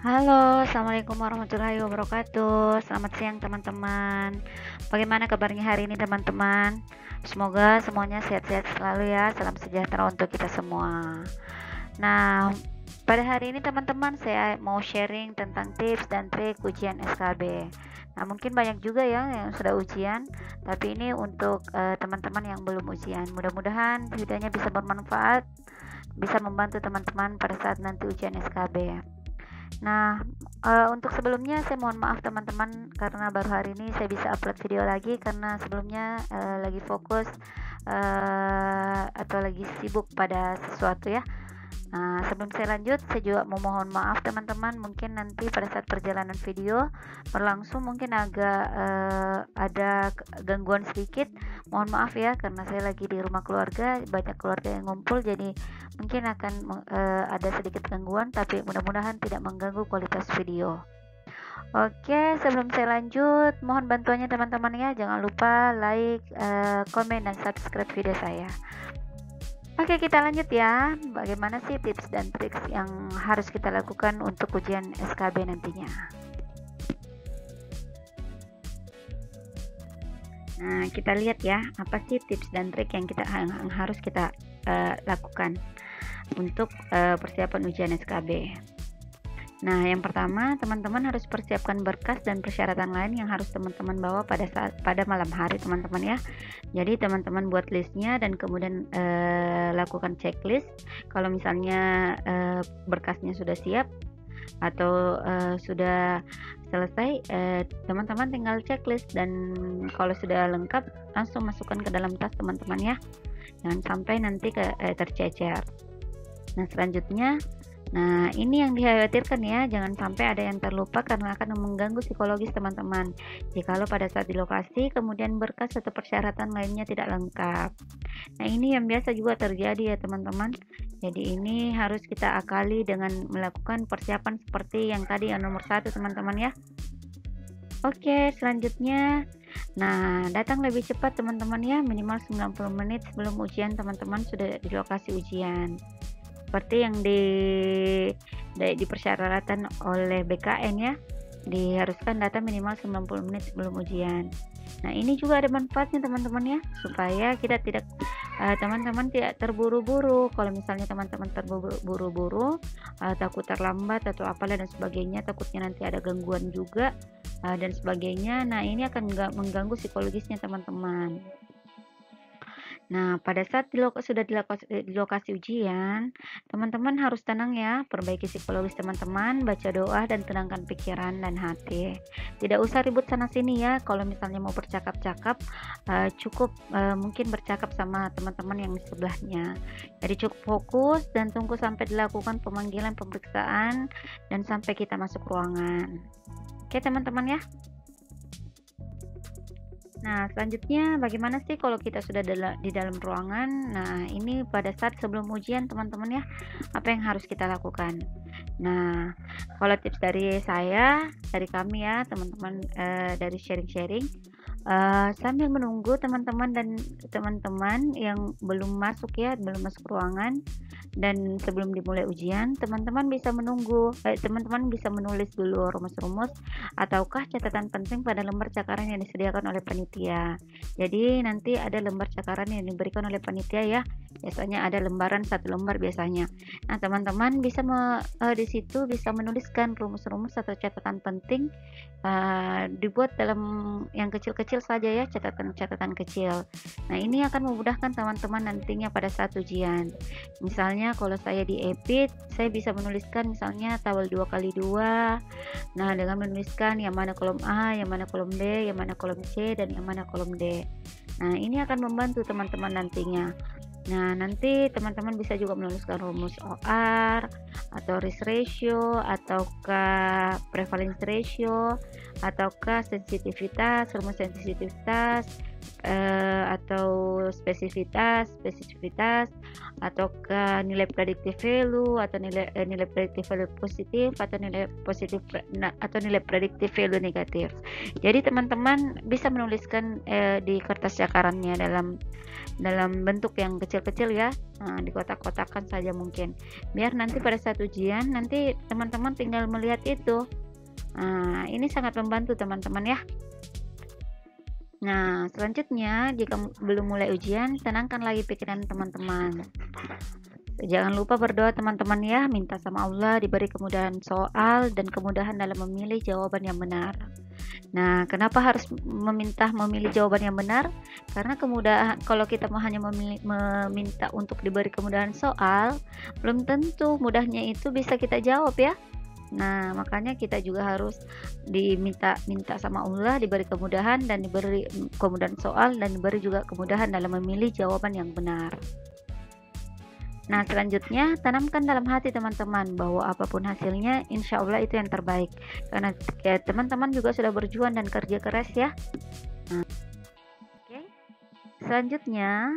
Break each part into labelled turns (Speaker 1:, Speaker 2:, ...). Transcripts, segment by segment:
Speaker 1: Halo, assalamualaikum warahmatullahi wabarakatuh. Selamat siang teman-teman. Bagaimana kabarnya hari ini teman-teman? Semoga semuanya sehat-sehat selalu ya. Salam sejahtera untuk kita semua. Nah, pada hari ini teman-teman saya mau sharing tentang tips dan trik ujian SKB. Nah, mungkin banyak juga ya yang sudah ujian, tapi ini untuk teman-teman yang belum ujian. Mudah-mudahan videonya bisa bermanfaat, bisa membantu teman-teman pada saat nanti ujian SKB. Nah, untuk sebelumnya saya mohon maaf teman-teman karena baru hari ini saya bisa upload video lagi karena sebelumnya lagi fokus atau lagi sibuk pada sesuatu ya. Nah, sebelum saya lanjut, saya juga memohon maaf teman-teman, mungkin nanti pada saat perjalanan video berlangsung mungkin agak ada gangguan sedikit. Mohon maaf ya, karena saya lagi di rumah keluarga, banyak keluarga yang ngumpul, jadi mungkin akan ada sedikit gangguan, tapi mudah-mudahan tidak mengganggu kualitas video. Oke, sebelum saya lanjut, mohon bantuannya teman-teman ya, jangan lupa like, komen, dan subscribe video saya. Oke, kita lanjut ya. Bagaimana sih tips dan trik yang harus kita lakukan untuk ujian SKB nantinya? Nah, kita lihat ya, apa sih tips dan trik yang harus kita lakukan untuk persiapan ujian SKB. Nah, yang pertama, teman-teman harus persiapkan berkas dan persyaratan lain yang harus teman-teman bawa pada malam hari, teman-teman ya. Jadi, teman-teman buat listnya dan kemudian lakukan checklist. Kalau misalnya berkasnya sudah siap atau sudah selesai, teman-teman tinggal checklist, dan kalau sudah lengkap langsung masukkan ke dalam tas teman-teman ya. Jangan sampai nanti tercecer. Nah, selanjutnya, ini yang dikhawatirkan ya, jangan sampai ada yang terlupa karena akan mengganggu psikologis teman-teman. Jikalau pada saat di lokasi kemudian berkas atau persyaratan lainnya tidak lengkap. Nah, ini yang biasa juga terjadi ya teman-teman. Jadi ini harus kita akali dengan melakukan persiapan seperti yang tadi yang nomor 1 teman-teman ya. Oke, selanjutnya, datang lebih cepat teman-teman ya, minimal 90 menit sebelum ujian teman-teman sudah di lokasi ujian. Seperti yang dipersyaratkan oleh BKN ya, diharuskan datang minimal 90 menit sebelum ujian. Nah, ini juga ada manfaatnya teman-teman ya, supaya kita teman-teman tidak terburu-buru. Kalau misalnya teman-teman terburu-buru, takut terlambat atau apalah dan sebagainya, takutnya nanti ada gangguan juga dan sebagainya. Nah, ini akan mengganggu psikologisnya teman-teman. Nah, pada saat sudah di lokasi ujian, teman-teman harus tenang ya, perbaiki psikologis teman-teman, baca doa dan tenangkan pikiran dan hati. Tidak usah ribut sana sini ya. Kalau misalnya mau bercakap-cakap, cukup mungkin bercakap sama teman-teman yang di sebelahnya. Jadi cukup fokus dan tunggu sampai dilakukan pemanggilan pemeriksaan dan sampai kita masuk ruangan. Oke teman-teman ya. Nah, selanjutnya bagaimana sih kalau kita sudah di dalam ruangan? Nah, ini pada saat sebelum ujian teman-teman ya, apa yang harus kita lakukan? Nah, kalau tips dari saya, dari kami ya teman-teman, dari sharing-sharing, sambil menunggu teman-teman yang belum masuk ya, belum masuk ruangan, dan sebelum dimulai ujian, teman-teman bisa teman-teman bisa menulis dulu rumus-rumus ataukah catatan penting pada lembar cakaran yang disediakan oleh panitia. Jadi nanti ada lembar cakaran yang diberikan oleh panitia ya. Biasanya ada lembaran 1 lembar biasanya. Nah, teman-teman bisa di situ bisa menuliskan rumus-rumus atau catatan penting, dibuat dalam yang kecil-kecil saja ya, catatan-catatan kecil. Nah, ini akan memudahkan teman-teman nantinya pada saat ujian. Misalnya kalau saya di EPIT, saya bisa menuliskan misalnya tabel 2x2. Nah, dengan menuliskan yang mana kolom A, yang mana kolom B, yang mana kolom C, dan yang mana kolom D. Nah, ini akan membantu teman-teman nantinya. Nah, nanti teman-teman bisa juga menuliskan rumus OR atau risk ratio, ataukah prevalence ratio, ataukah sensitivitas, rumus sensitivitas, atau spesifisitas, ataukah nilai predictive value, atau nilai predictive value positif, atau nilai positif atau nilai predictive value negatif. Jadi teman-teman bisa menuliskan di kertas cakarannya dalam bentuk yang kecil-kecil ya. Nah, dikotak-kotakkan saja mungkin, biar nanti pada saat ujian nanti teman-teman tinggal melihat itu. Nah, ini sangat membantu teman-teman ya. Nah, selanjutnya jika belum mulai ujian, tenangkan lagi pikiran teman-teman. Jangan lupa berdoa teman-teman ya, minta sama Allah diberi kemudahan soal dan kemudahan dalam memilih jawaban yang benar. Nah, kenapa harus memilih jawaban yang benar? Karena kemudahan, kalau kita hanya meminta untuk diberi kemudahan soal, belum tentu mudahnya itu bisa kita jawab ya. Nah, makanya kita juga harus minta sama Allah diberi kemudahan dan diberi kemudahan soal dan diberi juga kemudahan dalam memilih jawaban yang benar. Nah, selanjutnya tanamkan dalam hati teman-teman bahwa apapun hasilnya, insya Allah itu yang terbaik. Karena teman-teman juga sudah berjuang dan kerja keras ya. Nah, oke. Selanjutnya,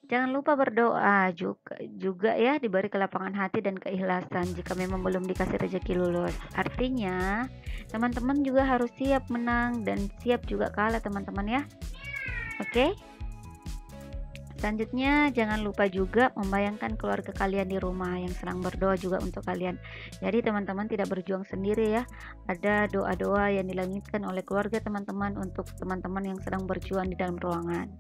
Speaker 1: jangan lupa berdoa juga ya, diberi kelapangan hati dan keikhlasan jika memang belum dikasih rezeki lulus. Artinya, teman-teman juga harus siap menang dan siap juga kalah teman-teman ya. Oke? Selanjutnya, jangan lupa juga membayangkan keluarga kalian di rumah yang sedang berdoa juga untuk kalian. Jadi teman-teman tidak berjuang sendiri ya. Ada doa-doa yang dilangitkan oleh keluarga teman-teman untuk teman-teman yang sedang berjuang di dalam ruangan.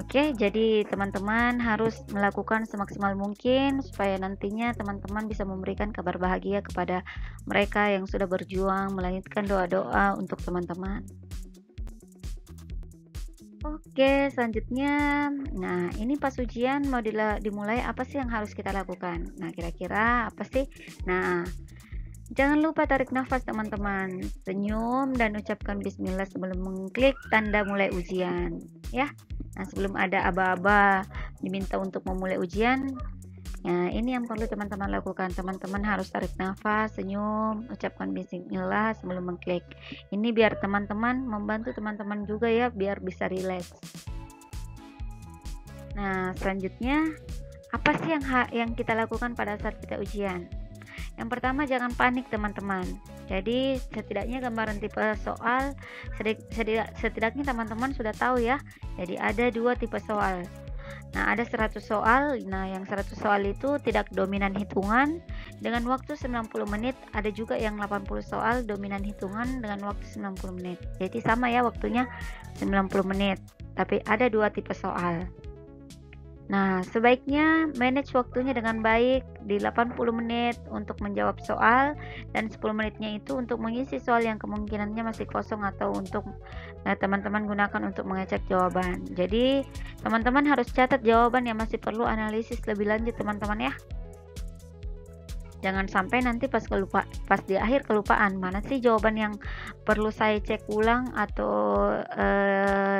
Speaker 1: Oke, jadi teman-teman harus melakukan semaksimal mungkin supaya nantinya teman-teman bisa memberikan kabar bahagia kepada mereka yang sudah berjuang, melanjutkan doa-doa untuk teman-teman. Oke, selanjutnya, nah ini pas ujian mau dimulai, apa sih yang harus kita lakukan? Nah, kira-kira apa sih? Nah, jangan lupa tarik nafas teman-teman, senyum dan ucapkan bismillah sebelum mengklik tanda mulai ujian ya. Nah, sebelum ada aba-aba diminta untuk memulai ujian, nah ini yang perlu teman-teman lakukan. Teman-teman harus tarik nafas, senyum, ucapkan bismillah sebelum mengklik. Ini biar teman-teman membantu teman-teman juga ya, biar bisa rileks. Nah, selanjutnya apa sih yang kita lakukan pada saat kita ujian? Yang pertama, jangan panik teman-teman. Jadi setidaknya gambaran tipe soal setidaknya teman-teman sudah tahu ya. Jadi ada 2 tipe soal. Nah, ada 100 soal. Nah, yang 100 soal itu tidak dominan hitungan dengan waktu 90 menit. Ada juga yang 80 soal dominan hitungan dengan waktu 90 menit. Jadi sama ya waktunya 90 menit. Tapi ada 2 tipe soal. Nah, sebaiknya manage waktunya dengan baik di 80 menit untuk menjawab soal dan 10 menitnya itu untuk mengisi soal yang kemungkinannya masih kosong atau untuk teman-teman gunakan untuk mengecek jawaban. Jadi, teman-teman harus catat jawaban yang masih perlu analisis lebih lanjut teman-teman ya. Jangan sampai nanti pas di akhir kelupaan, mana sih jawaban yang perlu saya cek ulang atau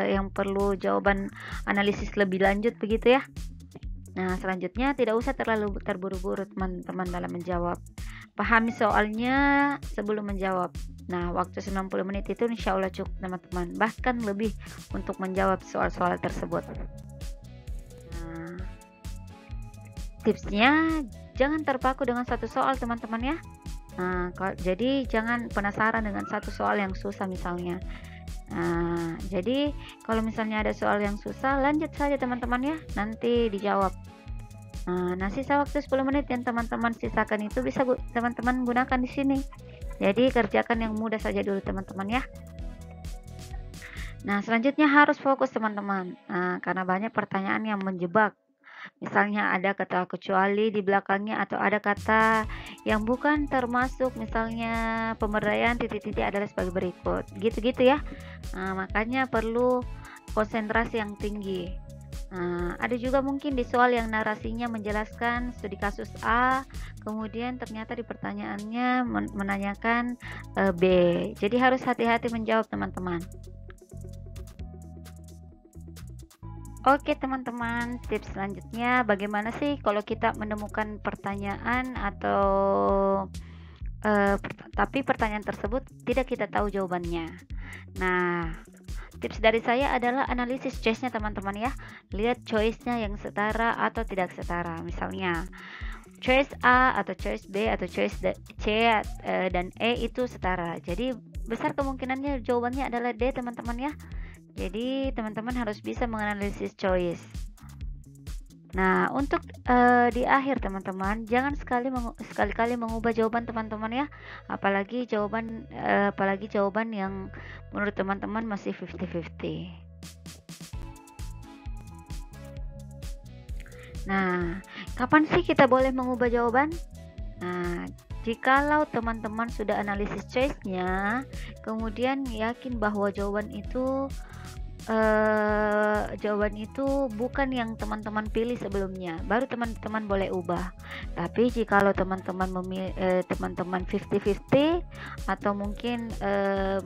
Speaker 1: yang perlu jawaban analisis lebih lanjut begitu ya. Nah, selanjutnya tidak usah terlalu terburu-buru teman-teman dalam menjawab. Pahami soalnya sebelum menjawab. Nah, waktu 90 menit itu insya Allah cukup teman-teman, bahkan lebih untuk menjawab soal-soal tersebut. Nah, tipsnya, jangan terpaku dengan satu soal teman-teman ya. Nah, jadi jangan penasaran dengan satu soal yang susah misalnya. Nah, jadi kalau misalnya ada soal yang susah, lanjut saja teman-teman ya, nanti dijawab. Nah, sisa waktu 10 menit yang teman-teman sisakan itu bisa teman-teman gunakan di sini. Jadi kerjakan yang mudah saja dulu teman-teman ya. Nah, selanjutnya harus fokus teman-teman. Nah, karena banyak pertanyaan yang menjebak. Misalnya ada kata kecuali di belakangnya atau ada kata yang bukan termasuk, misalnya pemberdayaan titik-titik adalah sebagai berikut. Gitu-gitu ya. Nah, makanya perlu konsentrasi yang tinggi. Nah, ada juga mungkin di soal yang narasinya menjelaskan studi kasus A, kemudian ternyata di pertanyaannya menanyakan B. Jadi harus hati-hati menjawab teman-teman. Oke teman-teman, tips selanjutnya bagaimana sih kalau kita menemukan pertanyaan atau tapi pertanyaan tersebut tidak kita tahu jawabannya. Nah, Tips dari saya adalah analisis choice-nya teman-teman ya. Lihat choice-nya yang setara atau tidak setara. Misalnya, choice A atau choice B atau choice C dan E itu setara. Jadi besar kemungkinannya jawabannya adalah D teman-teman ya. Jadi teman-teman harus bisa menganalisis choice. Nah, untuk di akhir teman-teman, jangan sekali-kali mengubah jawaban teman-teman ya. Apalagi jawaban yang menurut teman-teman masih 50-50. Nah, kapan sih kita boleh mengubah jawaban? Nah, jikalau teman-teman sudah analisis choice-nya, kemudian yakin bahwa jawaban itu bukan yang teman-teman pilih sebelumnya, baru teman-teman boleh ubah. Tapi jikalau teman-teman 50-50 atau mungkin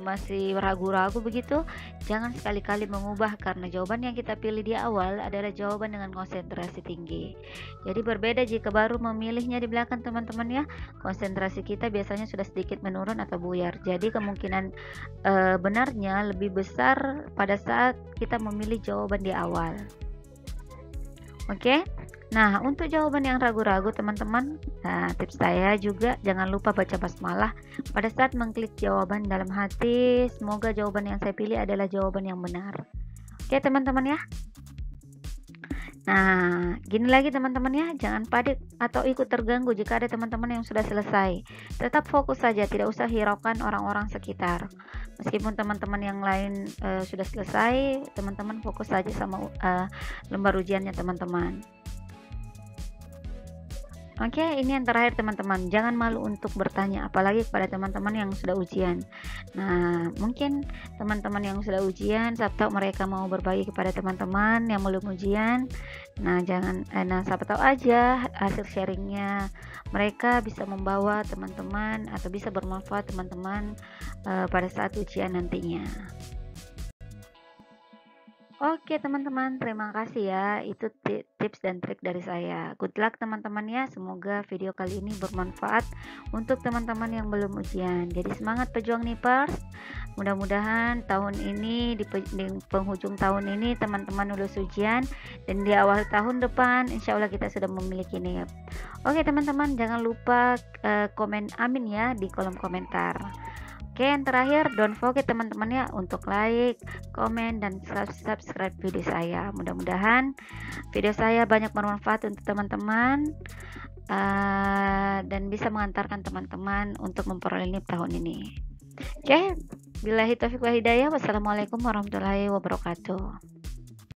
Speaker 1: masih ragu-ragu begitu, jangan sekali-kali mengubah karena jawaban yang kita pilih di awal adalah jawaban dengan konsentrasi tinggi. Jadi berbeda jika baru memilihnya di belakang teman-teman ya, konsentrasi kita biasanya sudah sedikit menurun atau buyar. Jadi kemungkinan benarnya lebih besar pada saat kita memilih jawaban di awal. Oke. Nah, untuk jawaban yang ragu-ragu teman-teman, tips saya juga jangan lupa baca basmalah pada saat mengklik jawaban dalam hati. Semoga jawaban yang saya pilih adalah jawaban yang benar. Oke teman-teman ya. Nah, gini lagi teman-teman ya, jangan panik atau ikut terganggu jika ada teman-teman yang sudah selesai. Tetap fokus saja, tidak usah hiraukan orang-orang sekitar. Meskipun teman-teman yang lain sudah selesai, teman-teman fokus saja sama lembar ujiannya teman-teman. Oke, ini yang terakhir teman-teman, jangan malu untuk bertanya, apalagi kepada teman-teman yang sudah ujian. Nah, mungkin teman-teman yang sudah ujian, siapa tahu mereka mau berbagi kepada teman-teman yang belum ujian. Nah, siapa tahu aja hasil sharingnya mereka bisa membawa teman-teman atau bisa bermanfaat teman-teman pada saat ujian nantinya. Oke teman-teman, terima kasih ya. Itu tips dan trik dari saya. Good luck teman-teman ya. Semoga video kali ini bermanfaat untuk teman-teman yang belum ujian. Jadi semangat pejuang nipers. Mudah-mudahan tahun ini di penghujung tahun ini teman-teman lulus ujian dan di awal tahun depan insya Allah kita sudah memiliki NIP. Oke teman-teman, jangan lupa komen amin ya di kolom komentar. Oke, yang terakhir, don't forget teman-teman ya untuk like, komen, dan subscribe video saya. Mudah-mudahan video saya banyak bermanfaat untuk teman-teman dan bisa mengantarkan teman-teman untuk memperoleh NIP tahun ini. Oke, billahi taufiq wal hidayah. Wassalamualaikum warahmatullahi wabarakatuh.